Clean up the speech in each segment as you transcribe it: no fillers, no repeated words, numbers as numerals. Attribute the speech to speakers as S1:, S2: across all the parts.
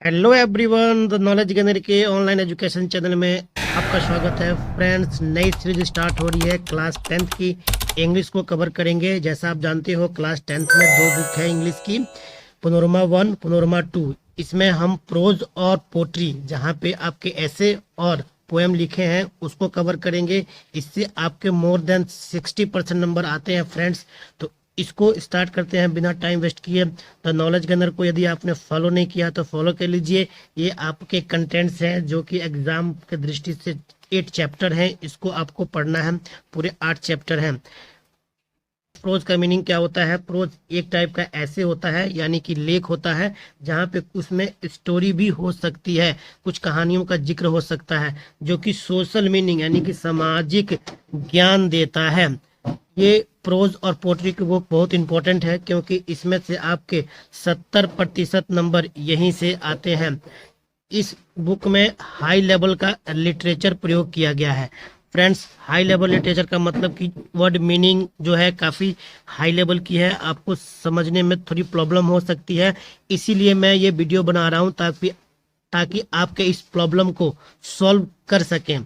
S1: Hello everyone, the knowledge gainer के online education channel में आपका स्वागत है। फ्रेंड्स, नई सीरीज स्टार्ट हो रही है। क्लास 10th की इंग्लिश को कवर करेंगे। जैसा आप जानते हो, क्लास 10th में दो बुक है इंग्लिश की, पनोरमा 1, पनोरमा 2। इसमें हम प्रोज और पोट्री, जहाँ पे आपके ऐसे और पोएम लिखे हैं, उसको कवर करेंगे। इससे आपके मोर देन 60% नंबर आते हैं फ्रेंड्स। तो इसको स्टार्ट करते हैं बिना टाइम वेस्ट किए। द नॉलेज गनर को यदि आपने फॉलो नहीं किया तो फॉलो कर लीजिए। ये आपके कंटेंट्स हैं जो कि एग्जाम के दृष्टि से 8 चैप्टर हैं, इसको आपको पढ़ना है। पूरे 8 चैप्टर हैं। प्रोज का मीनिंग क्या होता है? प्रोज एक टाइप का ऐसे होता है, यानी कि लेख होता है, जहाँ पे उसमें स्टोरी भी हो सकती है, कुछ कहानियों का जिक्र हो सकता है, जो कि सोशल मीनिंग यानी कि सामाजिक ज्ञान देता है। ये प्रोज और पोट्री की बुक बहुत इंपॉर्टेंट है, क्योंकि इसमें से आपके 70% नंबर यहीं से आते हैं। इस बुक में हाई लेवल का लिटरेचर प्रयोग किया गया है। फ्रेंड्स, हाई लेवल लिटरेचर का मतलब कि वर्ड मीनिंग जो है काफ़ी हाई लेवल की है, आपको समझने में थोड़ी प्रॉब्लम हो सकती है। इसीलिए मैं ये वीडियो बना रहा हूँ ताकि आपके इस प्रॉब्लम को सॉल्व कर सकें।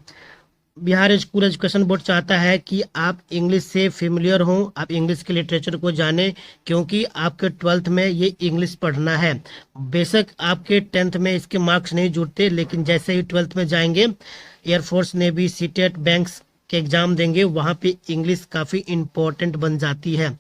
S1: बिहार स्कूल एजुकेशन बोर्ड चाहता है कि आप इंग्लिश से फेमिलियर हों, आप इंग्लिश के लिटरेचर को जानें, क्योंकि आपके 12th में ये इंग्लिश पढ़ना है। बेशक आपके 10th में इसके मार्क्स नहीं जुड़ते, लेकिन जैसे ही 12th में जाएंगे, एयरफोर्स, नेवी, सीटेट, बैंक्स के एग्जाम देंगे, वहाँ पे इंग्लिश काफ़ी इम्पोर्टेंट बन जाती है।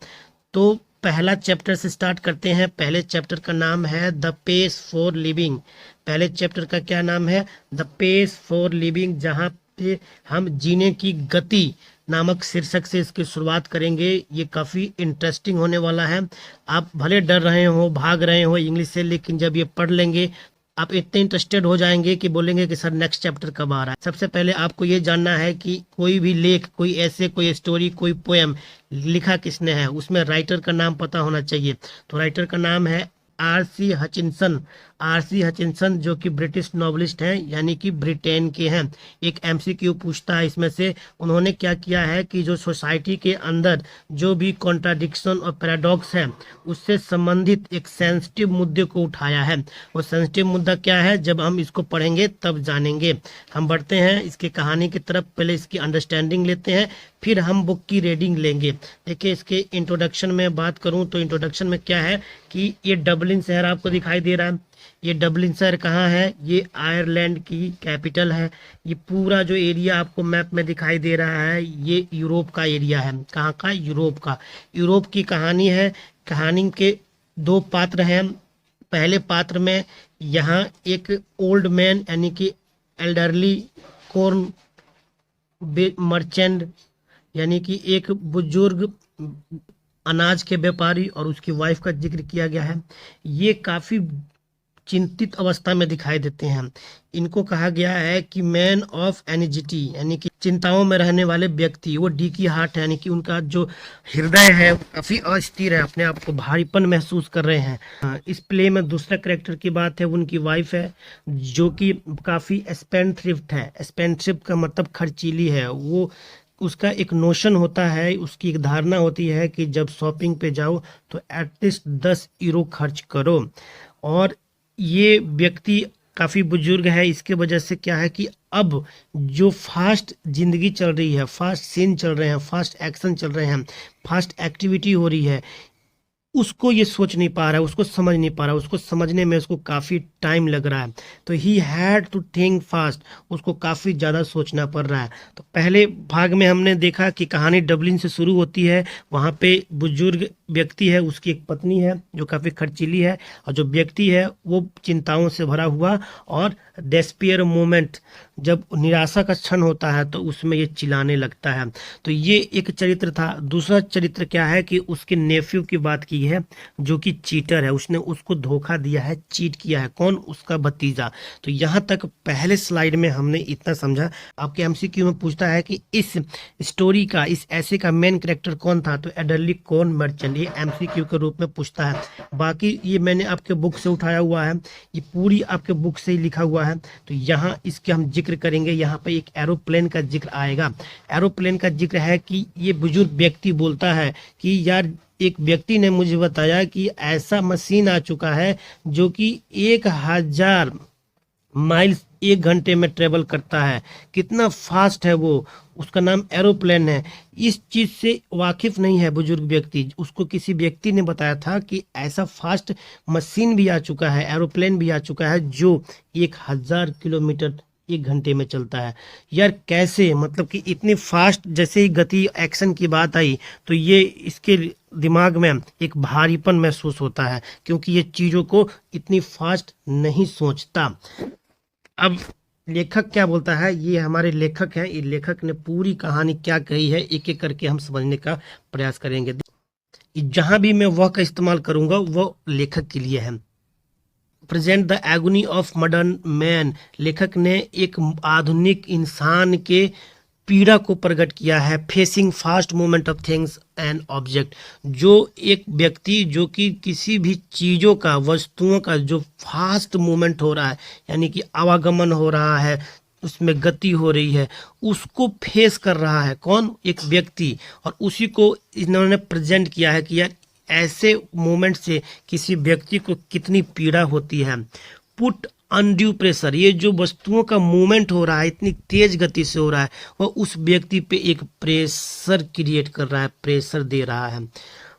S1: तो पहला चैप्टर से स्टार्ट करते हैं। पहले चैप्टर का नाम है द पेस फॉर लिविंग। पहले चैप्टर का क्या नाम है? द पेस फॉर लिविंग, जहाँ पे हम जीने की गति नामक शीर्षक से इसकी शुरुआत करेंगे। ये काफ़ी इंटरेस्टिंग होने वाला है। आप भले डर रहे हो, भाग रहे हो इंग्लिश से, लेकिन जब ये पढ़ लेंगे आप इतने इंटरेस्टेड हो जाएंगे कि बोलेंगे कि सर नेक्स्ट चैप्टर कब आ रहा है। सबसे पहले आपको ये जानना है कि कोई भी लेख, कोई ऐसे, कोई स्टोरी, कोई पोएम लिखा किसने है, उसमें राइटर का नाम पता होना चाहिए। तो राइटर का नाम है आर.सी. हचिंसन। आर.सी. हचिंसन जो कि ब्रिटिश नॉवलिस्ट हैं, यानी कि ब्रिटेन के हैं। एक एमसीक्यू पूछता है इसमें से। उन्होंने क्या किया है कि जो सोसाइटी के अंदर जो भी कॉन्ट्राडिक्शन और पैराडॉक्स है, उससे संबंधित एक सेंसिटिव मुद्दे को उठाया है। वो सेंसिटिव मुद्दा क्या है, जब हम इसको पढ़ेंगे तब जानेंगे। हम बढ़ते हैं इसकी कहानी की तरफ। पहले इसकी अंडरस्टैंडिंग लेते हैं, फिर हम बुक की रीडिंग लेंगे। देखिए, इसके इंट्रोडक्शन में बात करूं तो इंट्रोडक्शन में क्या है कि ये डबलिन शहर आपको दिखाई दे रहा है। ये डबलिन शहर कहाँ है? ये आयरलैंड की कैपिटल है। ये पूरा जो एरिया आपको मैप में दिखाई दे रहा है, ये यूरोप का एरिया है। कहाँ का? यूरोप का। यूरोप की कहानी है। कहानी के दो पात्र हैं। पहले पात्र में यहाँ एक ओल्ड मैन, यानी कि एल्डरली कॉर्न मर्चेंट, यानी कि एक बुजुर्ग अनाज के व्यापारी, और उसकी वाइफ का जिक्र किया गया है। ये काफी चिंतित अवस्था में दिखाई देते हैं। इनको कहा गया है कि मैन ऑफ एनिजिटी, यानी कि चिंताओं में रहने वाले व्यक्ति। वो डी की हार्ट है, यानी कि उनका जो हृदय है वो काफी अस्थिर है, अपने आप को भारीपन महसूस कर रहे हैं। इस प्ले में दूसरा कैरेक्टर की बात है, उनकी वाइफ है, जो कि काफी स्पेंडथ्रिफ्ट है। स्पेंडथ्रिफ्ट का मतलब खर्चीली है। वो, उसका एक नोशन होता है, उसकी एक धारणा होती है कि जब शॉपिंग पे जाओ तो एटलीस्ट 10 यूरो खर्च करो। और ये व्यक्ति काफ़ी बुजुर्ग है। इसके वजह से क्या है कि अब जो फास्ट जिंदगी चल रही है, फास्ट सीन चल रहे हैं, फास्ट एक्शन चल रहे हैं, फास्ट एक्टिविटी हो रही है, उसको ये सोच नहीं पा रहा है, उसको समझ नहीं पा रहा है, उसको समझने में उसको काफ़ी टाइम लग रहा है। तो he had to think fast, उसको काफ़ी ज़्यादा सोचना पड़ रहा है। तो पहले भाग में हमने देखा कि कहानी डबलिन से शुरू होती है। वहाँ पे बुजुर्ग व्यक्ति है, उसकी एक पत्नी है जो काफ़ी खर्चीली है, और जो व्यक्ति है वो चिंताओं से भरा हुआ, और डेस्पियर मोमेंट, जब निराशा का क्षण होता है तो उसमें ये चिल्लाने लगता है। तो ये एक चरित्र था। दूसरा चरित्र क्या है कि उसके नेफ्यू की बात की है, जो कि चीटर है। उसने उसको धोखा दिया है, चीट किया है। कौन? उसका भतीजा। तो यहाँ तक पहले स्लाइड में हमने इतना समझा। आपके एमसीक्यू में पूछता है कि इस स्टोरी का, इस ऐसे का मेन कैरेक्टर कौन था, तो एडरली कॉर्न मर्चेंट, ये एमसीक्यू के रूप में पूछता है। बाकी ये मैंने आपके बुक से उठाया हुआ है, ये पूरी आपके बुक से ही लिखा हुआ है। तो यहाँ इसके हम जिक्र करेंगे। यहाँ पे एक एरोप्लेन का जिक्र आएगा। एरोप्लेन का जिक्र है कि ये बुजुर्ग व्यक्ति बोलता है कि यार एक व्यक्ति ने मुझे बताया कि ऐसा मशीन आ चुका है जो कि 1000 माइल्स 1 घंटे में ट्रेवल करता है। कितना फास्ट है वो, उसका नाम एरोप्लेन है। इस चीज से वाकिफ नहीं है बुजुर्ग व्यक्ति, उसको किसी व्यक्ति ने बताया था कि ऐसा फास्ट मशीन भी आ चुका है, एरोप्लेन भी आ चुका है जो 1000 किलोमीटर 1 घंटे में चलता है। यार कैसे, मतलब कि इतनी फास्ट, जैसे ही गति एक्शन की बात आई तो ये इसके दिमाग में एक भारीपन महसूस होता है, क्योंकि ये चीज़ों को इतनी फास्ट नहीं सोचता। अब लेखक क्या बोलता है, ये हमारे लेखक हैं, ये लेखक ने पूरी कहानी क्या कही है एक एक करके हम समझने का प्रयास करेंगे। जहां भी मैं वह का इस्तेमाल करूंगा वो लेखक के लिए है। Present the agony of modern man, लेखक ने एक आधुनिक इंसान के पीड़ा को प्रकट किया है। Facing fast movement of things and object, जो एक व्यक्ति जो कि किसी भी चीज़ों का, वस्तुओं का जो फास्ट मूवमेंट हो रहा है, यानी कि आवागमन हो रहा है, उसमें गति हो रही है, उसको फेस कर रहा है। कौन? एक व्यक्ति। और उसी को इन्होंने प्रेजेंट किया है कि यार ऐसे मोमेंट से किसी व्यक्ति को कितनी पीड़ा होती है। पुट अनड्यू प्रेशर, ये जो वस्तुओं का मूवमेंट हो रहा है इतनी तेज गति से हो रहा है, वह उस व्यक्ति पे एक प्रेशर क्रिएट कर रहा है, प्रेशर दे रहा है।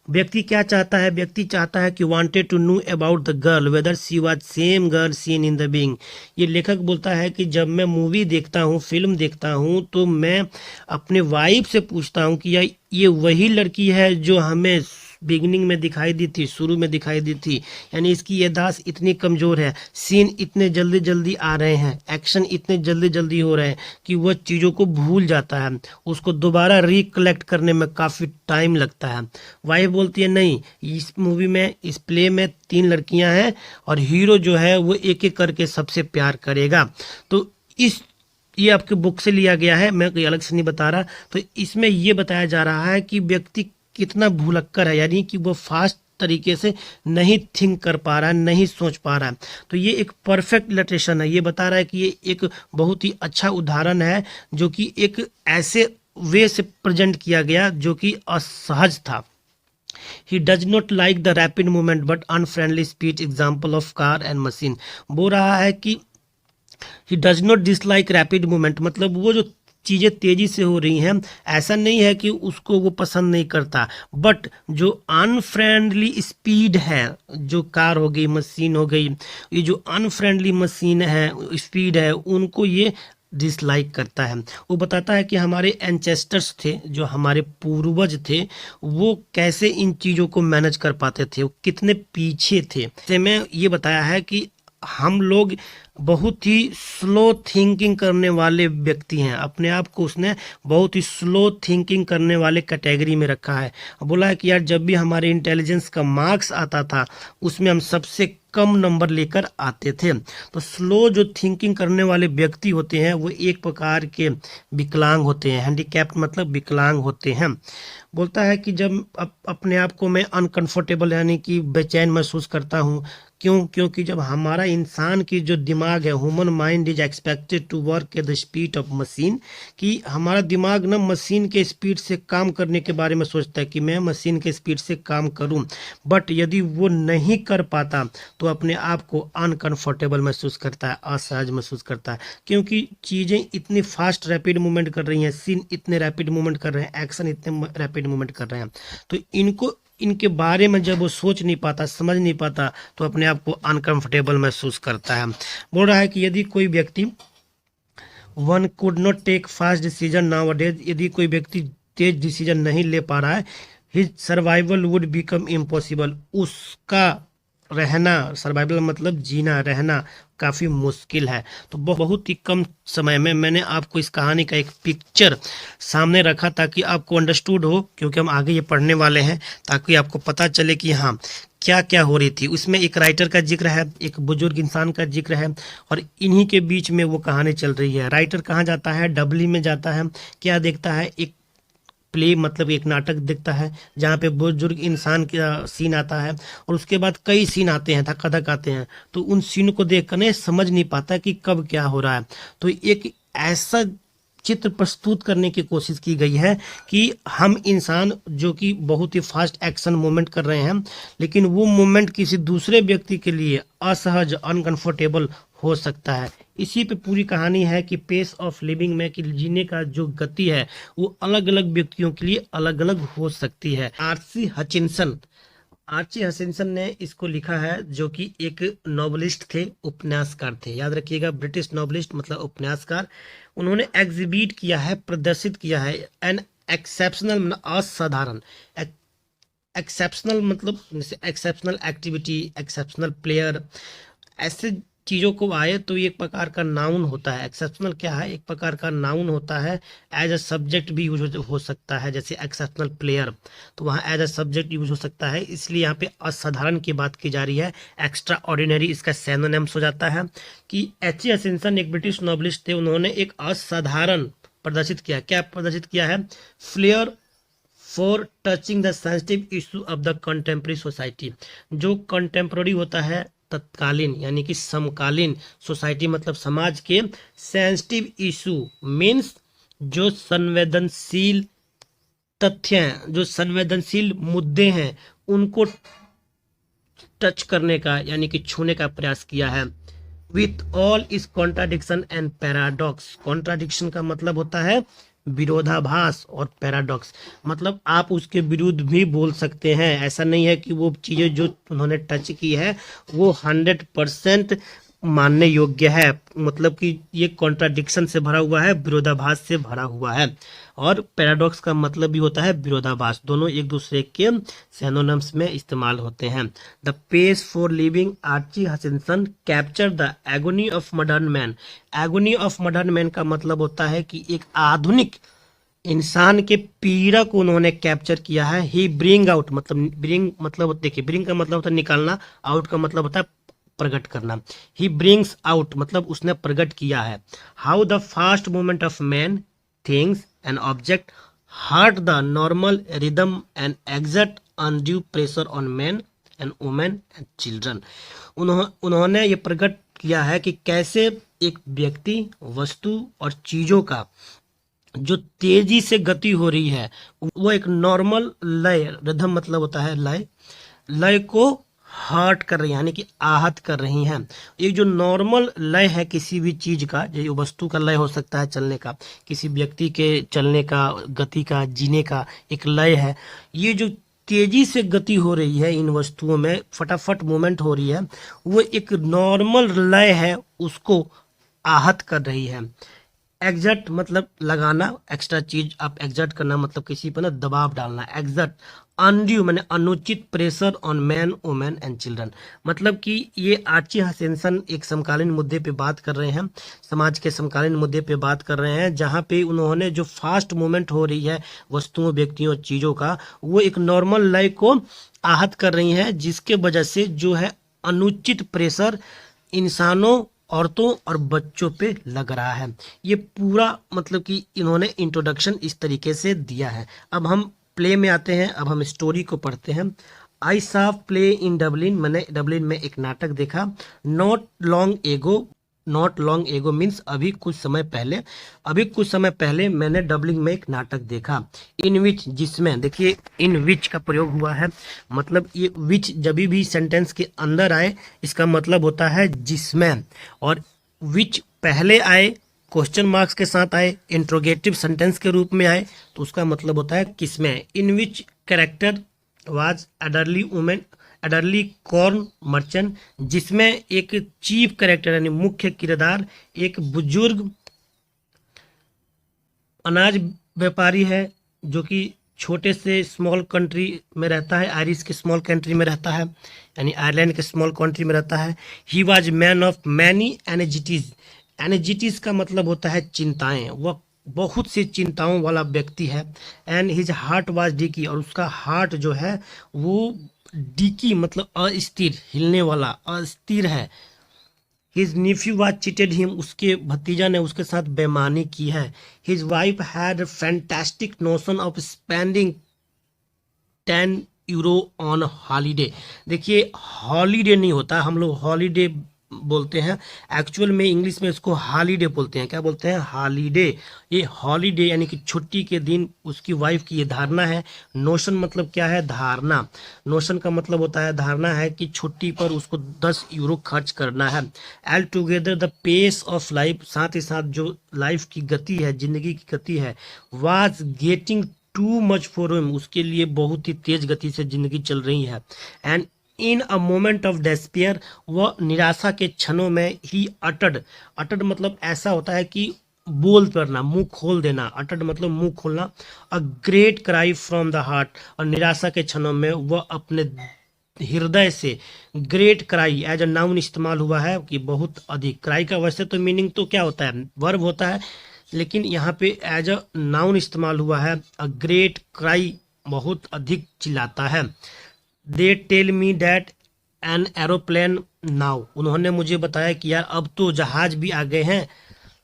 S1: व्यक्ति क्या चाहता है? व्यक्ति चाहता है कि wanted to know about the girl whether she was same girl seen in the being. ये लेखक बोलता है कि जब मैं मूवी देखता हूँ, फिल्म देखता हूँ, तो मैं अपने वाइफ से पूछता हूँ कि यार ये वही लड़की है जो हमें बिगिनिंग में दिखाई दी थी, शुरू में दिखाई दी थी। यानी इसकी याददाश्त इतनी कमज़ोर है, सीन इतने जल्दी जल्दी आ रहे हैं, एक्शन इतने जल्दी जल्दी हो रहे हैं कि वह चीज़ों को भूल जाता है, उसको दोबारा रिकलेक्ट करने में काफ़ी टाइम लगता है। वाइफ बोलती है नहीं, इस मूवी में, इस प्ले में 3 लड़कियां हैं और हीरो जो है वो एक एक करके सबसे प्यार करेगा। तो ये आपके बुक से लिया गया है, मैं कोई अलग से नहीं बता रहा। तो इसमें ये बताया जा रहा है कि व्यक्ति कितना भुलक्कर है, यानी कि वो फास्ट तरीके से नहीं थिंक कर पा रहा है, नहीं सोच पा रहा है। तो ये एक परफेक्ट इलस्ट्रेशन है, ये बता रहा है कि ये एक बहुत ही अच्छा उदाहरण है जो कि एक ऐसे वे से प्रेजेंट किया गया जो कि असहज था। He does not like the rapid movement but unfriendly speech example of car and machine। बोल रहा है कि he does not dislike rapid movement, मतलब वो जो चीज़ें तेज़ी से हो रही हैं, ऐसा नहीं है कि उसको वो पसंद नहीं करता, बट जो अनफ्रेंडली स्पीड है, जो कार हो गई, मशीन हो गई, ये जो अनफ्रेंडली मशीन है, स्पीड है, उनको ये डिसलाइक करता है। वो बताता है कि हमारे एंसेस्टर्स थे, जो हमारे पूर्वज थे, वो कैसे इन चीज़ों को मैनेज कर पाते थे, वो कितने पीछे थे। जैसे मैं ये बताया है कि हम लोग बहुत ही स्लो थिंकिंग करने वाले व्यक्ति हैं, अपने आप को उसने बहुत ही स्लो थिंकिंग करने वाले कैटेगरी में रखा है। बोला है कि यार जब भी हमारे इंटेलिजेंस का मार्क्स आता था उसमें हम सबसे कम नंबर लेकर आते थे। तो स्लो जो थिंकिंग करने वाले व्यक्ति होते हैं वो एक प्रकार के विकलांग होते हैं, हैंडीकैप्ड मतलब विकलांग होते हैं। बोलता है कि जब अपने आप को मैं अनकंफर्टेबल यानी कि बेचैन महसूस करता हूँ, क्योंकि जब हमारा इंसान की जो दिमाग है, human mind is expected to work at the speed of machine, कि हमारा दिमाग ना मशीन के स्पीड से काम करने के बारे में सोचता है कि मैं मशीन के स्पीड से काम करूं, बट यदि वो नहीं कर पाता तो अपने आप को अनकंफर्टेबल महसूस करता है, असहज महसूस करता है, क्योंकि चीज़ें इतनी फास्ट रैपिड मूवमेंट कर रही हैं, सीन इतने रैपिड मूवमेंट कर रहे हैं, एक्शन इतने रैपिड मूवमेंट कर रहे हैं। तो इनके बारे में जब वो सोच नहीं पाता, समझ नहीं पाता, तो अपने आप को अनकंफर्टेबल महसूस करता है। बोल रहा है कि यदि कोई व्यक्ति one could not take fast decision nowadays, यदि कोई व्यक्ति तेज डिसीजन नहीं ले पा रहा है, his survival would become impossible, उसका रहना, सर्वाइवल मतलब जीना, रहना काफ़ी मुश्किल है। तो बहुत ही कम समय में मैंने आपको इस कहानी का एक पिक्चर सामने रखा ताकि आपको अंडरस्टूड हो, क्योंकि हम आगे ये पढ़ने वाले हैं, ताकि आपको पता चले कि हाँ क्या क्या हो रही थी। उसमें एक राइटर का जिक्र है, एक बुजुर्ग इंसान का जिक्र है, और इन्हीं के बीच में वो कहानी चल रही है। राइटर कहाँ जाता है? डबली में जाता है। क्या देखता है? एक प्ले मतलब एक नाटक दिखता है जहाँ पे बुजुर्ग इंसान का सीन आता है, और उसके बाद कई सीन आते हैं, धक्का आते हैं। तो उन सीन को देख कर समझ नहीं पाता कि कब क्या हो रहा है। तो एक ऐसा चित्र प्रस्तुत करने की कोशिश की गई है कि हम इंसान जो कि बहुत ही फास्ट एक्शन मूवमेंट कर रहे हैं, लेकिन वो मूवमेंट किसी दूसरे व्यक्ति के लिए असहज, अनकंफर्टेबल हो सकता है। इसी पे पूरी कहानी है कि पेस ऑफ लिविंग में कि जीने का जो गति है वो अलग अलग व्यक्तियों के लिए अलग अलग हो सकती है। आर्ची हचिंसन ने इसको लिखा है, जो कि एक नॉवलिस्ट थे, उपन्यासकार थे। याद रखिएगा, ब्रिटिश नॉवलिस्ट मतलब उपन्यासकार। उन्होंने एग्जिबिट किया है, प्रदर्शित किया है एन एक्सेप्शनल मतलब असाधारण, एक्सेप्शनल मतलब एक्सेप्शनल एक्टिविटी, एक्सेप्शनल प्लेयर, ऐसे चीज़ों को आए तो ये एक प्रकार का नाउन होता है। एक्सेप्शनल क्या है? एक प्रकार का नाउन होता है। एज अ सब्जेक्ट भी यूज हो सकता है, जैसे एक्सेप्शनल प्लेयर, तो वहाँ एज अ सब्जेक्ट यूज हो सकता है। इसलिए यहाँ पे असाधारण की बात की जा रही है। एक्स्ट्रा ऑर्डिनरी इसका सिनोनिम्स हो जाता है। कि एच.ई. हचिंसन एक ब्रिटिश नॉवलिस्ट थे, उन्होंने एक असाधारण प्रदर्शित किया। क्या प्रदर्शित किया है? Flare for touching the sensitive issue of the contemporary society. जो कंटेम्प्रेरी होता है, तत्कालीन यानी कि समकालीन, सोसाइटी मतलब समाज के सेंसिटिव इशू मीन्स जो संवेदनशील तथ्य हैं, जो संवेदनशील मुद्दे हैं, उनको टच करने का यानी कि छूने का प्रयास किया है। विथ ऑल इस कॉन्ट्राडिक्शन एंड पैराडॉक्स। कॉन्ट्राडिक्शन का मतलब होता है विरोधाभास, और पैराडॉक्स मतलब आप उसके विरुद्ध भी बोल सकते हैं। ऐसा नहीं है कि वो चीज़ें जो उन्होंने टच की है वो 100% मानने योग्य है, मतलब कि ये कॉन्ट्राडिक्शन से भरा हुआ है, विरोधाभास से भरा हुआ है। और पैराडॉक्स का मतलब भी होता है विरोधाभास। दोनों एक दूसरे के सिनोनिम्स में इस्तेमाल होते हैं। The pace for living Archie Hutchinson capture the agony of modern man. Agony of modern man का मतलब होता है कि एक आधुनिक इंसान के पीड़ा को उन्होंने कैप्चर किया है। ही ब्रिंग आउट मतलब ब्रिंग मतलब देखिए, ब्रिंग का मतलब होता है निकालना, आउट का मतलब होता है प्रकट करना। ही ब्रिंग्स आउट मतलब उसने प्रकट किया है। How the fast movement of man, things and object hurt the normal rhythm and exert undue pressure on man and women and children. उन्होंने ये प्रकट किया है कि कैसे एक व्यक्ति, वस्तु और चीजों का जो तेजी से गति हो रही है वो एक नॉर्मल लय, रिदम मतलब होता है लय, लय को हर्ट कर रही है यानी कि आहत कर रही हैं। ये जो नॉर्मल लय है किसी भी चीज का, जो वस्तु का लय हो सकता है चलने का, किसी व्यक्ति के चलने का, गति का, जीने का एक लय है। ये जो तेजी से गति हो रही है इन वस्तुओं में, फटाफट मूवमेंट हो रही है, वो एक नॉर्मल लय है, उसको आहत कर रही है। एग्जर्ट मतलब लगाना, एक्स्ट्रा चीज आप एग्जर्ट करना मतलब किसी पर ना दबाव डालना। एग्जर्ट अनड्यू माने अनुचित pressure on man, women and children. मतलब कि ये आर्ची हचिंसन एक समकालीन मुद्दे पे बात कर रहे हैं, समाज के समकालीन मुद्दे पे बात कर रहे हैं, जहाँ पे उन्होंने जो फास्ट मूवमेंट हो रही है वस्तुओं, व्यक्तियों, चीजों का, वो एक नॉर्मल लय को आहत कर रही है, जिसके वजह से जो है अनुचित प्रेशर इंसानों, औरतों और बच्चों पे लग रहा है। ये पूरा मतलब कि इन्होंने इंट्रोडक्शन इस तरीके से दिया है। अब हम प्ले में आते हैं, अब हम स्टोरी को पढ़ते हैं। I saw play in Dublin, मैंने डबलिन में एक नाटक देखा। नॉट लॉन्ग एगो, नॉट लॉन्ग एगो मीन्स अभी कुछ समय पहले, अभी कुछ समय पहले मैंने डबलिन में एक नाटक देखा। इन विच, जिसमें, देखिए इन विच का प्रयोग हुआ है, मतलब ये विच जब भी सेंटेंस के अंदर आए इसका मतलब होता है जिसमें, और विच पहले आए, क्वेश्चन मार्क्स के साथ आए, इंट्रोगेटिव सेंटेंस के रूप में आए, तो उसका मतलब होता है किसमें। In which character was elderly women, elderly corn merchant, जिसमें एक चीफ कैरेक्टर यानी मुख्य किरदार एक बुजुर्ग अनाज व्यापारी है, जो कि छोटे से स्मॉल कंट्री में रहता है, आयरिश के स्मॉल कंट्री में रहता है, यानी आयरलैंड के स्मॉल कंट्री में रहता है। He was man of many energies. Energies का मतलब होता है चिंताएं, वह बहुत सी चिंताओं वाला व्यक्ति है। And his heart was dicky, और उसका हार्ट जो है वो डिकी मतलब अस्थिर, हिलने वाला, अस्थिर है। हिज न्यूफ्यू वाज चीटेड हिम, उसके भतीजा ने उसके साथ बेईमानी की है। His wife had fantastic notion of spending 10 euro on holiday. देखिए हॉलीडे नहीं होता, हम लोग हॉलीडे बोलते हैं, एक्चुअल में इंग्लिश में इसको हॉलीडे बोलते हैं। क्या बोलते हैं? हॉलीडे। ये हॉलीडे यानी कि छुट्टी के दिन उसकी वाइफ की ये धारणा है। नोशन मतलब क्या है? धारणा। नोशन का मतलब होता है धारणा है कि छुट्टी पर उसको 10 यूरो खर्च करना है। Altogether the pace of life, साथ ही साथ जो लाइफ की गति है, जिंदगी की गति है, was getting too much for him, उसके लिए बहुत ही तेज गति से जिंदगी चल रही है। And in a moment of despair, वह निराशा के क्षणों में ही अटड मतलब ऐसा होता है कि बोल पड़ना, मुंह खोल देना। अटड मतलब मुंह खोलना। A great cry from the heart, और निराशा के क्षणों में वह अपने हृदय से, great cry as a noun इस्तेमाल हुआ है कि बहुत अधिक। क्राई का वैसे तो मीनिंग तो क्या होता है? वर्ब होता है, लेकिन यहाँ पे एज अ नाउन इस्तेमाल हुआ है। अ ग्रेट क्राई, बहुत अधिक चिल्लाता है। They tell me that an aeroplane now, उन्होंने मुझे बताया कि यार अब तो जहाज भी आ गए हैं।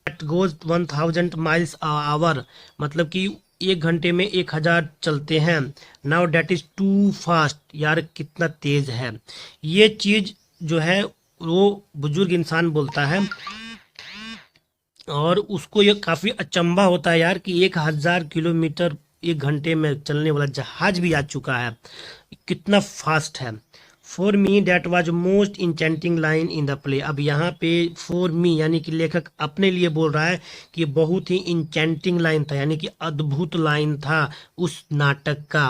S1: दैट गोज 1000 माइल्स आवर, मतलब कि 1 घंटे में 1000 चलते हैं। Now that is too fast, यार कितना तेज है। ये चीज जो है वो बुजुर्ग इंसान बोलता है, और उसको ये काफी अचंभा होता है यार कि 1000 किलोमीटर 1 घंटे में चलने वाला जहाज भी आ चुका है, कितना फास्ट है। For me that was most enchanting line in the play. अब यहाँ पे फॉर मी यानी कि लेखक अपने लिए बोल रहा है कि बहुत ही इंचेंटिंग लाइन था, यानी कि अद्भुत लाइन था उस नाटक का।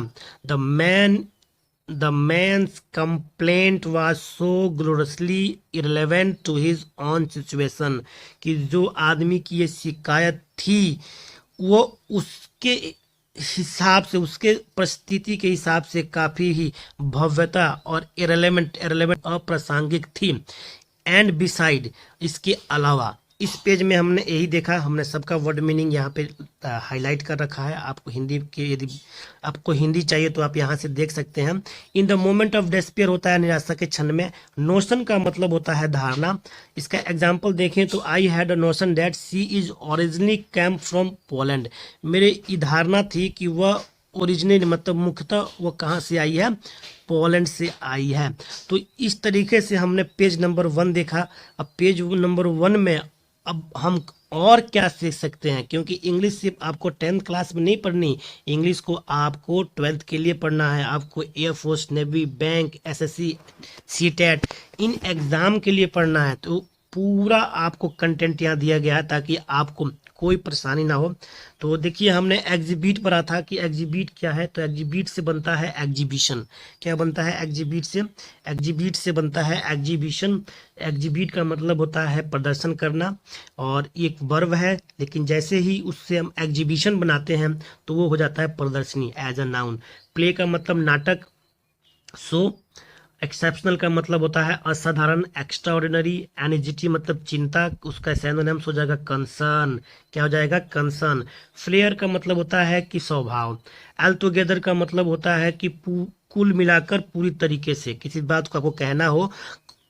S1: The man's complaint was so gloriously irrelevant to his own situation, कि जो आदमी की ये शिकायत थी वो उसके हिसाब से, उसके परिस्थिति के हिसाब से काफी ही भव्यता और इरेलेवेंट अप्रासंगिक थी। एंड बिसाइड, इसके अलावा इस पेज में हमने यही देखा, हमने सबका वर्ड मीनिंग यहाँ पे हाईलाइट कर रखा है। आपको हिंदी के, यदि आपको हिंदी चाहिए तो आप यहाँ से देख सकते हैं। In the moment of despair होता है निराशा के क्षण में। नोशन का मतलब होता है धारणा। इसका एग्जाम्पल देखें तो I had a notion that she is originally came from Poland, मेरे ये धारणा थी कि वह ओरिजिनल मतलब मुख्यतः वो कहाँ से आई है? पोलैंड से आई है। तो इस तरीके से हमने पेज नंबर 1 देखा। अब पेज नंबर 1 में अब हम और क्या सीख सकते हैं, क्योंकि इंग्लिश सिर्फ आपको 10th क्लास में नहीं पढ़नी, इंग्लिश को आपको 12th के लिए पढ़ना है। आपको air force, navy, bank, SSC, CTET, in exam के लिए पढ़ना है। तो पूरा आपको कंटेंट यहाँ दिया गया है ताकि आपको कोई परेशानी ना हो। तो देखिए हमने एग्जीबिट पढ़ा था कि एग्जीबिट क्या है, तो एग्जीबिट से बनता है एग्जीबिशन। क्या बनता है एग्जीबिट से? एग्जीबिट से बनता है एग्जीबिशन। एग्जीबिट का मतलब होता है प्रदर्शन करना, और एक वर्ब है, लेकिन जैसे ही उससे हम एग्जीबिशन बनाते हैं तो वो हो जाता है प्रदर्शनी एज अ नाउन। प्ले का मतलब नाटक। सो एक्सेप्शनल का मतलब होता है असाधारण, एक्स्ट्रा ऑर्डिनरी। एनिजिटी मतलब चिंता, उसका सिनोनिम्स हो जाएगा कंसर्न। क्या हो जाएगा? कंसर्न। फ्लेयर का मतलब होता है कि स्वभाव। एल टुगेदर का मतलब होता है कि कुल मिलाकर, पूरी तरीके से। किसी बात को आपको कहना हो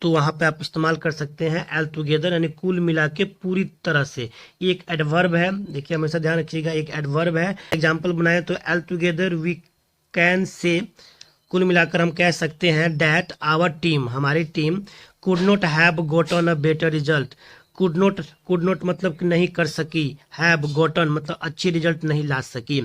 S1: तो वहां पे आप इस्तेमाल कर सकते हैं एल टुगेदर, यानी कुल मिला के, पूरी तरह से। एक एडवर्ब है, देखिए हमेशा ध्यान रखिएगा, एक एडवर्ब है। एग्जाम्पल बनाए तो L together we can say, कुल मिलाकर हम कह सकते हैं डैट आवर टीम, हमारी team, could not have Gotan a better result. Could not मतलब कि नहीं कर सकी, हैव गोटन मतलब अच्छी रिजल्ट नहीं ला सकी।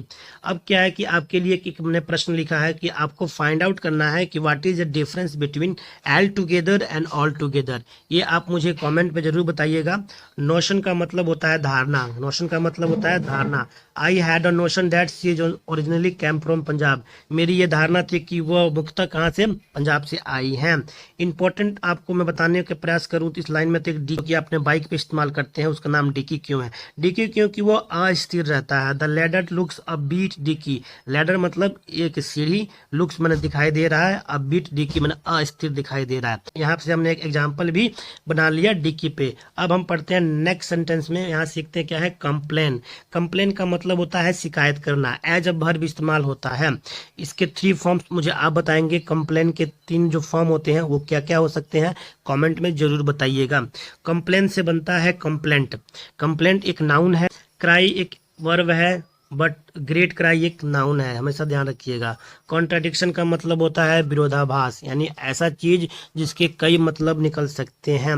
S1: अब क्या है कि आपके लिए एक मैंने प्रश्न लिखा है कि आपको फाइंड आउट करना है कि what is the difference between L together and all together. ये आप मुझे कमेंट पे जरूर बताइएगा। नोशन का मतलब होता है धारणा। नोशन का मतलब होता है धारणा। I had a notion that she is originally came from Punjab, मेरी ये धारणा थी कि वह मुख्यतः कहाँ से? पंजाब से आई हैं। इंपॉर्टेंट आपको मैं बताने का प्रयास करूं तो इस लाइन में तो एक डी की अपने बाइक पे इस्तेमाल करते हैं, उसका नाम डिकी क्यों है? डिकी क्योंकि वो अस्थिर रहता है। The ladder looks a bit dicky, ladder मतलब एक सीढ़ी, लुक्स मैंने दिखाई दे रहा है, अ बीट डिकी मैंने अस्थिर दिखाई दे रहा है। यहाँ से हमने एक एग्जाम्पल भी बना लिया डिकी पे। अब हम पढ़ते हैं नेक्स्ट सेंटेंस में। यहाँ सीखते हैं क्या है? कंप्लेन। कंप्लेन का मतलब होता है शिकायत करना। एज अ वर्ब इस्तेमाल होता है। इसके 3 फॉर्म्स मुझे आप बताएंगे। कंप्लेन के 3 जो फॉर्म होते हैं वो क्या क्या हो सकते हैं, कमेंट में जरूर बताइएगा। कंप्लेन से बनता है कंप्लेंट। कंप्लेंट एक नाउन है। क्राई एक वर्ब है। बट ग्रेट क्राई एक नाउन है, हमेशा ध्यान रखिएगा। कॉन्ट्राडिक्शन का मतलब होता है विरोधाभास, यानी ऐसा चीज जिसके कई मतलब निकल सकते हैं,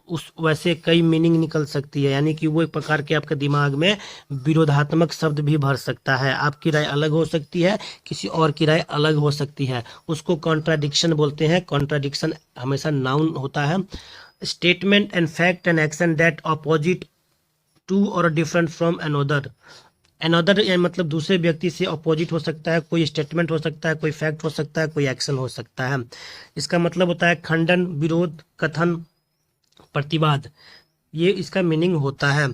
S1: उस वैसे कई मीनिंग निकल सकती है, यानी कि वो एक प्रकार के आपके दिमाग में विरोधात्मक शब्द भी भर सकता है। आपकी राय अलग हो सकती है, किसी और की राय अलग हो सकती है, उसको कॉन्ट्राडिक्शन बोलते हैं। कॉन्ट्राडिक्शन हमेशा नाउन होता है। Statement and fact and action that opposite to और डिफरेंट फ्रॉम अनोदर। अनदर मतलब दूसरे व्यक्ति से अपोजिट हो सकता है, कोई स्टेटमेंट हो सकता है, कोई फैक्ट हो सकता है, कोई एक्शन हो सकता है। इसका मतलब होता है खंडन, विरोध, कथन, प्रतिवाद, ये इसका मीनिंग होता है।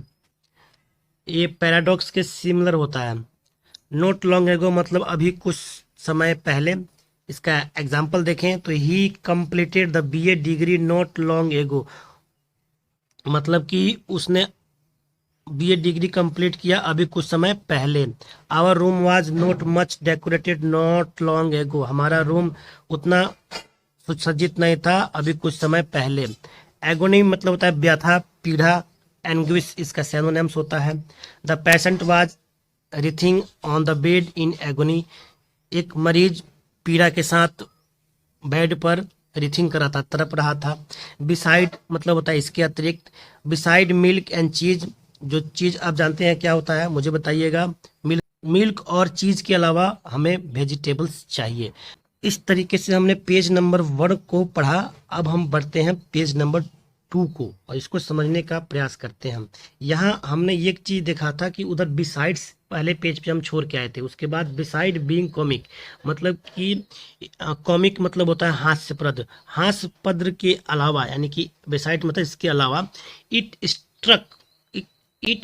S1: ये पैराडॉक्स के सिमिलर होता है। नोट लॉन्ग एगो मतलब अभी कुछ समय पहले। इसका एग्जाम्पल देखें तो ही completed the BA degree not long एगो, मतलब कि उसने बीए डिग्री कंप्लीट किया अभी कुछ समय पहले। Our room was not much decorated not long ago, हमारा रूम उतना सुसज्जित नहीं था अभी कुछ समय पहले। एगोनी मतलब होता है व्यथा, पीड़ा। एंग्विश इसका सिनोनिम्स होता है। The patient was writhing on the bed in agony, एक मरीज पीड़ा के साथ बेड पर रिथिंग कर रहा था, तड़प रहा था। बिसाइड मतलब होता है इसके अतिरिक्त। बिसाइड मिल्क एंड चीज, जो चीज आप जानते हैं क्या होता है मुझे बताइएगा। मिल्क और चीज के अलावा हमें वेजिटेबल्स चाहिए। इस तरीके से हमने पेज नंबर 1 को पढ़ा। अब हम बढ़ते हैं पेज नंबर 2 को और इसको समझने का प्रयास करते हैं हम। यहाँ हमने एक चीज देखा था कि उधर बिसाइड्स पहले पेज पे हम छोड़ के आए थे। उसके बाद बिसाइड बीइंग कॉमिक, मतलब कि कॉमिक मतलब होता है हास्यप्रद। हास्यप्रद के अलावा, यानी कि बिसाइड मतलब इसके अलावा। इट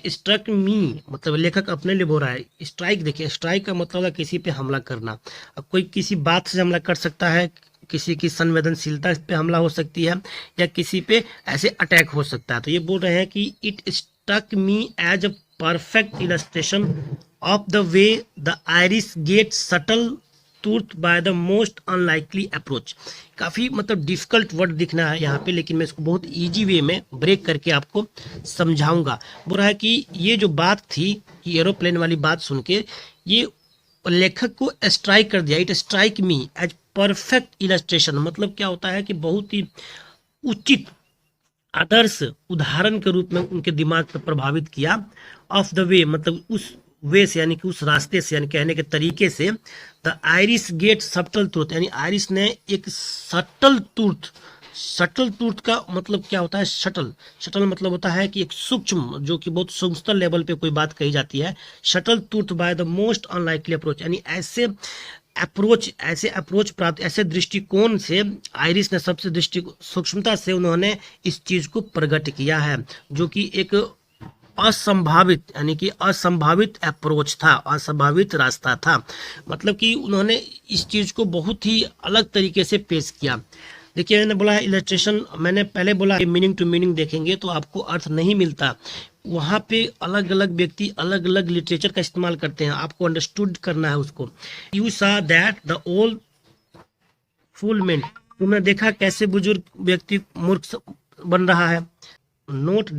S1: स्ट्रक मी मतलब लेखक अपने लिए बोल रहा है। स्ट्राइक देखिए, स्ट्राइक का मतलब है किसी पे हमला करना। अब कोई किसी बात से हमला कर सकता है, किसी की संवेदनशीलता पे हमला हो सकती है, या किसी पे ऐसे अटैक हो सकता है। तो ये बोल रहे हैं कि it struck me as a perfect illustration of the way the Iris get subtle टूथ by the most unlikely approach. काफ़ी मतलब डिफिकल्ट वर्ड दिखना है यहाँ पे, लेकिन मैं इसको बहुत इजी वे में ब्रेक करके आपको समझाऊंगा। बोल रहा है कि ये जो बात थी कि एरोप्लेन वाली बात सुन के ये लेखक को स्ट्राइक कर दिया। It strike me as perfect illustration, मतलब क्या होता है कि बहुत ही उचित आदर्श उदाहरण के रूप में उनके दिमाग पर प्रभावित किया। ऑफ द वे मतलब उस वे से, यानी कि उस रास्ते से, यानी कहने के तरीके से। The Iris get subtle truth, यानी आयरिस ने एक सटल ट्रूथ। सटल ट्रूथ का मतलब क्या होता है? शटल, शटल मतलब होता है कि एक सूक्ष्म, जो कि बहुत सूक्ष्म लेवल पे कोई बात कही जाती है। Shuttle truth bye the most unlikely approach, यानी ऐसे अप्रोच प्राप्त, ऐसे दृष्टिकोण से आयरिस ने सबसे सूक्ष्मता से उन्होंने इस चीज को प्रकट किया है, जो कि एक असंभावित, यानी कि असंभावित अप्रोच था, असंभावित रास्ता था। मतलब कि उन्होंने इस चीज को बहुत ही अलग तरीके से पेश किया। देखिए मैंने बोला है इलस्ट्रेशन, मैंने पहले बोला मीनिंग टू मीनिंग देखेंगे तो आपको अर्थ नहीं मिलता। वहाँ पे अलग अलग व्यक्ति अलग अलग लिटरेचर का इस्तेमाल करते हैं, आपको अंडरस्टूड करना है उसको। यू सा that the old full man, तुमने देखा कैसे बुजुर्ग व्यक्ति मूर्ख बन रहा है। Note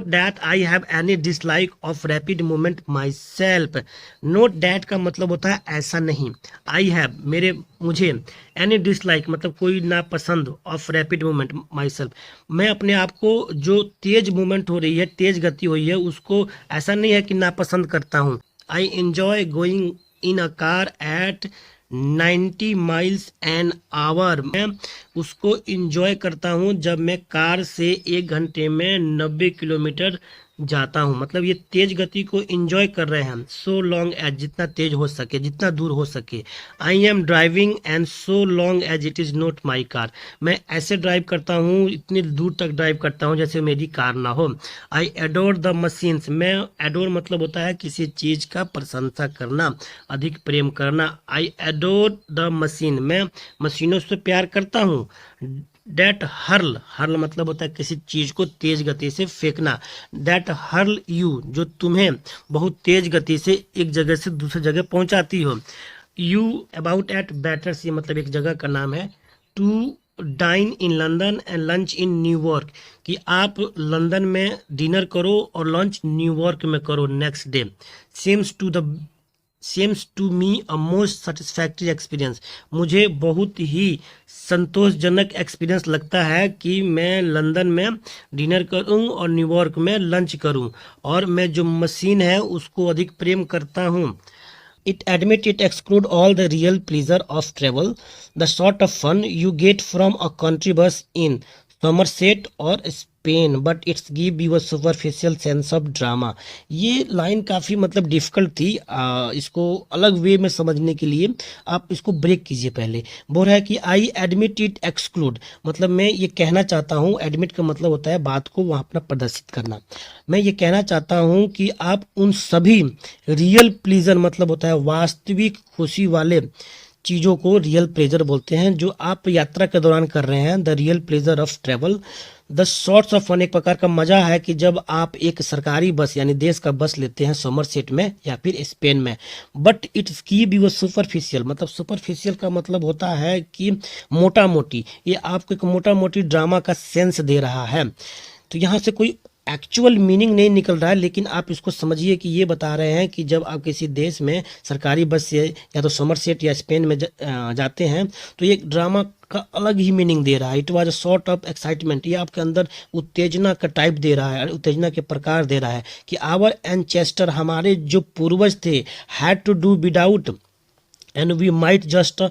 S1: that I have any dislike of rapid movement my self. Note that का मतलब होता है ऐसा नहीं। आई हैव मुझे, एनी डिसलाइक मतलब कोई नापसंद, of rapid movement my self, मैं अपने आप को जो तेज मूवमेंट हो रही है, तेज गति हुई है, उसको ऐसा नहीं है कि नापसंद करता हूँ। I enjoy going in a car eight 90 miles an hour, मैं उसको इंजॉय करता हूँ जब मैं कार से 1 घंटे में 90 किलोमीटर जाता हूँ। मतलब ये तेज गति को इंजॉय कर रहे हैं। सो लॉन्ग एज, जितना तेज हो सके, जितना दूर हो सके। I am driving and so long as it is not my car, मैं ऐसे ड्राइव करता हूँ, इतनी दूर तक ड्राइव करता हूँ जैसे मेरी कार ना हो। आई एडोर द मशीन्स, मैं एडोर मतलब होता है किसी चीज़ का प्रशंसा करना, अधिक प्रेम करना। आई एडोर द मशीन, मैं मशीनों से प्यार करता हूँ। डेट हर्ल, हर्ल मतलब होता है किसी चीज को तेज गति से फेंकना। डेट हर्ल यू, जो तुम्हें बहुत तेज गति से एक जगह से दूसरी जगह पहुंचाती हो। You about at Battersea मतलब एक जगह का नाम है। To dine in London and lunch in New York, कि आप लंदन में डिनर करो और लंच न्यूयॉर्क में करो next day. Seems to the seems to me a most satisfactory experience, मुझे बहुत ही संतोषजनक एक्सपीरियंस लगता है कि मैं लंदन में डिनर करूं और न्यूयॉर्क में लंच करूं, और मैं जो मशीन है उसको अधिक प्रेम करता हूं। It exclude all the real pleasure of travel, the sort of fun you get from a country bus in Somerset or Spain, but it's give you a superficial sense of drama। ये line काफ़ी मतलब difficult थी, इसको अलग वे में समझने के लिए आप इसको ब्रेक कीजिए। पहले बोल रहा है कि आई एडमिट इट एक्सक्लूड, मतलब मैं ये कहना चाहता हूँ, एडमिट का मतलब होता है बात को वहाँ अपना प्रदर्शित करना। मैं ये कहना चाहता हूँ कि आप उन सभी रियल प्लीजर, मतलब होता है वास्तविक खुशी वाले चीज़ों को रियल प्लेजर बोलते हैं, जो आप यात्रा के दौरान कर रहे हैं। The real pleasure of travel, the sorts of fun, एक प्रकार का मजा है कि जब आप एक सरकारी बस यानी देश का बस लेते हैं सोमरसेट में या फिर स्पेन में। But it's keep you superficial, मतलब सुपरफिशियल का मतलब होता है कि मोटा मोटी, ये आपको एक मोटा मोटी ड्रामा का सेंस दे रहा है। तो यहाँ से कोई एक्चुअल मीनिंग नहीं निकल रहा है, लेकिन आप इसको समझिए कि ये बता रहे हैं कि जब आप किसी देश में सरकारी बस से या तो सोमरसेट या स्पेन में जाते हैं तो ये ड्रामा का अलग ही मीनिंग दे रहा है। It was a sort of excitement, ये आपके अंदर उत्तेजना का टाइप दे रहा है, उत्तेजना के प्रकार दे रहा है कि आवर एंचेस्टर, हमारे जो पूर्वज थे, had to do without and we might just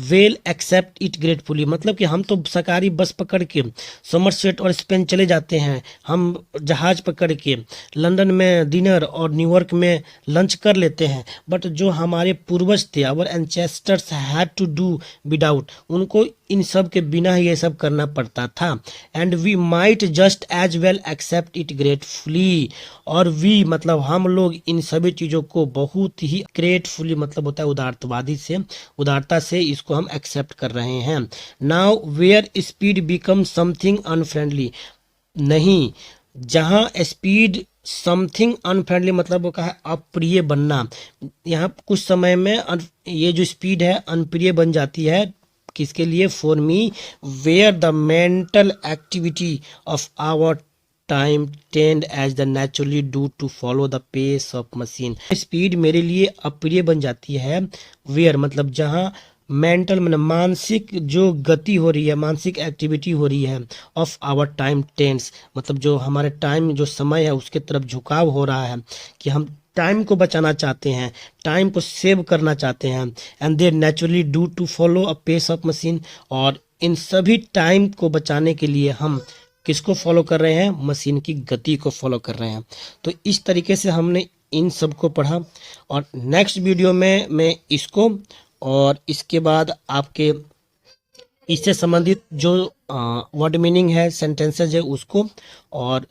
S1: well accept it gratefully, मतलब कि हम तो सरकारी बस पकड़ के सोमरसेट और स्पेन चले जाते हैं, हम जहाज पकड़ के लंदन में डिनर और न्यूयॉर्क में लंच कर लेते हैं, बट जो हमारे पूर्वज थे, our ancestors had to do without, उनको इन सब के बिना ही ये सब करना पड़ता था। And we might just as well accept it gratefully, और वी मतलब हम लोग इन सभी चीज़ों को बहुत ही ग्रेटफुली, मतलब होता है उदारतावादी से, उदारता से इसको हम एक्सेप्ट कर रहे हैं। Now where speed become something unfriendly, नहीं, जहाँ स्पीड समथिंग अनफ्रेंडली मतलब वो कहा है अप्रिय बनना, यहाँ कुछ समय में ये जो स्पीड है अनप्रिय बन जाती है। किसके लिए? For me, where the mental activity of our time tend as the naturally do to follow the pace of machine. Speed मेरे लिए अप्रिय बन जाती है, वेयर मतलब जहाँ मेंटल मतलब मानसिक जो गति हो रही है, मानसिक एक्टिविटी हो रही है, ऑफ आवर टाइम टेंस मतलब जो हमारे टाइम जो समय है उसके तरफ झुकाव हो रहा है, कि हम टाइम को बचाना चाहते हैं, टाइम को सेव करना चाहते हैं। And they naturally do to follow a pace of machine, और इन सभी टाइम को बचाने के लिए हम किसको फॉलो कर रहे हैं? मशीन की गति को फॉलो कर रहे हैं। तो इस तरीके से हमने इन सब को पढ़ा, और नेक्स्ट वीडियो में मैं इसको और इसके बाद आपके इससे संबंधित जो वर्ड मीनिंग है, सेंटेंसेज है उसको और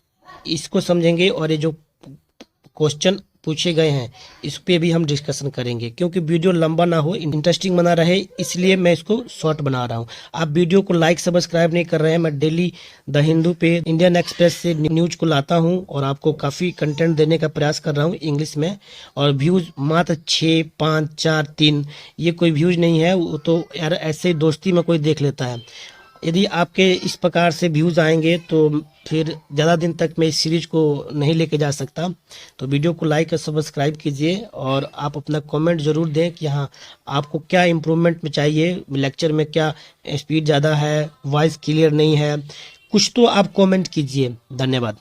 S1: इसको समझेंगे, और ये जो क्वेश्चन पूछे गए हैं इस पे भी हम डिस्कशन करेंगे। क्योंकि वीडियो लंबा ना हो, इंटरेस्टिंग बना रहे, इसलिए मैं इसको शॉर्ट बना रहा हूँ। आप वीडियो को लाइक सब्सक्राइब नहीं कर रहे हैं। मैं डेली द हिंदू पे, इंडियन एक्सप्रेस से न्यूज को लाता हूँ और आपको काफ़ी कंटेंट देने का प्रयास कर रहा हूँ इंग्लिश में, और व्यूज़ मात्र 6, 5, 4, 3 ये कोई व्यूज़ नहीं है, वो तो यार ऐसे दोस्ती में कोई देख लेता है। यदि आपके इस प्रकार से व्यूज़ आएंगे तो फिर ज़्यादा दिन तक मैं इस सीरीज को नहीं लेके जा सकता। तो वीडियो को लाइक और सब्सक्राइब कीजिए, और आप अपना कमेंट ज़रूर दें कि हाँ आपको क्या इम्प्रूवमेंट में चाहिए, लेक्चर में क्या स्पीड ज़्यादा है, वॉइस क्लियर नहीं है, कुछ तो आप कमेंट कीजिए। धन्यवाद।